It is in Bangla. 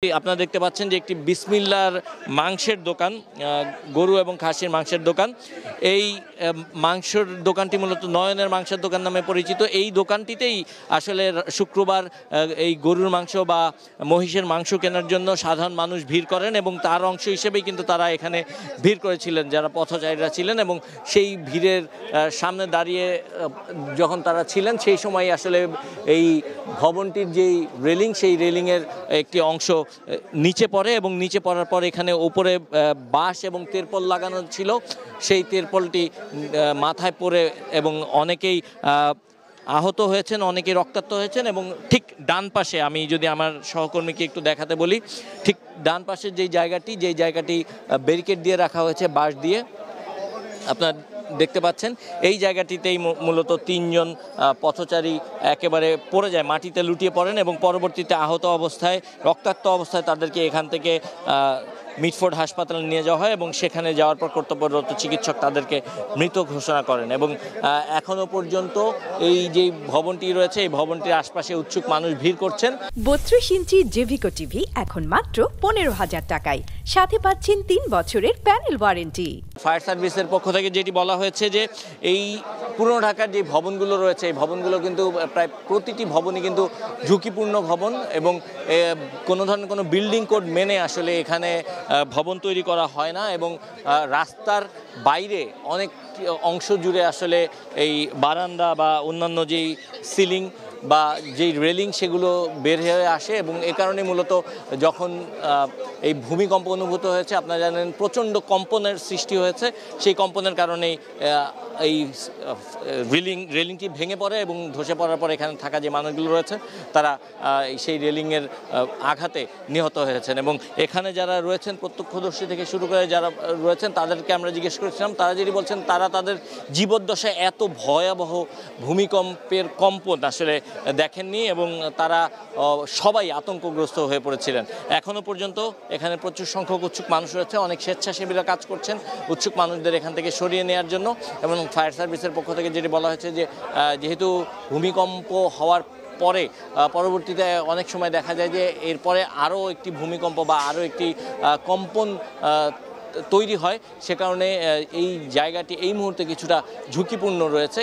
আপনারা দেখতে পাচ্ছেন যে একটি বিসমিল্লার মাংসের দোকান, গরু এবং খাসির মাংসের দোকান। এই মাংসের দোকানটি মূলত নয়নের মাংসের দোকান নামে পরিচিত। এই দোকানটিতেই আসলে শুক্রবার এই গরুর মাংস বা মহিষের মাংস কেনার জন্য সাধারণ মানুষ ভিড় করেন এবং তার অংশ হিসেবেই কিন্তু তারা এখানে ভিড় করেছিলেন যারা পথচারীরা ছিলেন, এবং সেই ভিড়ের সামনে দাঁড়িয়ে যখন তারা ছিলেন সেই সময় আসলে এই ভবনটির যেই রেলিং, সেই রেলিংয়ের একটি অংশ নিচে পড়ে এবং নিচে পড়ার পর এখানে উপরে বাঁশ এবং তেরপল লাগানো ছিল। সেই তেরপলটি মাথায় পড়ে এবং অনেকেই আহত হয়েছেন, অনেকেই রক্তাক্ত হয়েছেন। এবং ঠিক ডান পাশে, আমি যদি আমার সহকর্মীকে একটু দেখাতে বলি, ঠিক ডান পাশের যেই জায়গাটি ব্যারিকেড দিয়ে রাখা হয়েছে বাঁশ দিয়ে, আপনার দেখতে পাচ্ছেন এই জায়গাটিতেই মূলত তিনজন পথচারী একেবারে পড়ে যায়, মাটিতে লুটিয়ে পড়েন এবং পরবর্তীতে আহত অবস্থায়, রক্তাক্ত অবস্থায় তাদেরকে এখান থেকে মিটফোর্ড হাসপাতালে নিয়ে যাওয়া হয় এবং সেখানে যাওয়ার পর কর্তব্যরত চিকিৎসক তাদেরকে মৃত ঘোষণা করেন। এবং এখনও পর্যন্ত এই যে ভবনটি রয়েছে, এই ভবনটির আশপাশে উৎসুক মানুষ ভিড় করছেন। 32 ইঞ্চি জেভিকো টিভি এখন মাত্র 15,000 টাকায়, সাথে পাচ্ছেন 3 বছরের প্যানেল ওয়ারেন্টি। ফায়ার সার্ভিসের পক্ষ থেকে যেটি বলা হয়েছে যে এই পুরনো ঢাকার যে ভবনগুলো রয়েছে, এই ভবনগুলো কিন্তু প্রায় প্রতিটি ভবনই কিন্তু ঝুঁকিপূর্ণ ভবন এবং কোনো ধরনের কোনো বিল্ডিং কোড মেনে আসলে এখানে ভবন তৈরি করা হয় না। এবং রাস্তার বাইরে অনেক অংশ জুড়ে আসলে এই বারান্দা বা অন্যান্য যেই সিলিং বা যেই রেলিং সেগুলো বের হয়ে আসে এবং এ কারণে মূলত যখন এই ভূমিকম্প অনুভূত হয়েছে, আপনারা জানেন প্রচণ্ড কম্পনের সৃষ্টি হয়েছে, সেই কম্পনের কারণেই এই রেলিংটি ভেঙে পড়ে এবং ধসে পড়ার পর এখানে থাকা যে মানুষগুলো রয়েছে তারা সেই রেলিংয়ের আঘাতে নিহত হয়েছেন। এবং এখানে যারা রয়েছেন প্রত্যক্ষদর্শী থেকে শুরু করে যারা রয়েছেন তাদেরকে আমরা জিজ্ঞেস করেছিলাম, তারা যেটি বলছেন তারা তাদের জীবদ্দশায় এত ভয়াবহ ভূমিকম্পের কম্পন আসলে দেখেননি এবং তারা সবাই আতঙ্কগ্রস্ত হয়ে পড়েছিলেন। এখনও পর্যন্ত এখানে প্রচুর সংখ্যক উৎসুক মানুষ রয়েছে, অনেক স্বেচ্ছাসেবীরা কাজ করছেন উৎসুক মানুষদের এখান থেকে সরিয়ে নেওয়ার জন্য। এবং ফায়ার সার্ভিসের পক্ষ থেকে যেটি বলা হয়েছে যে যেহেতু ভূমিকম্প হওয়ার পরে পরবর্তীতে অনেক সময় দেখা যায় যে এরপরে আরও একটি ভূমিকম্প বা আরও একটি কম্পন তৈরি হয়, সে কারণে এই জায়গাটি এই মুহূর্তে কিছুটা ঝুঁকিপূর্ণ রয়েছে।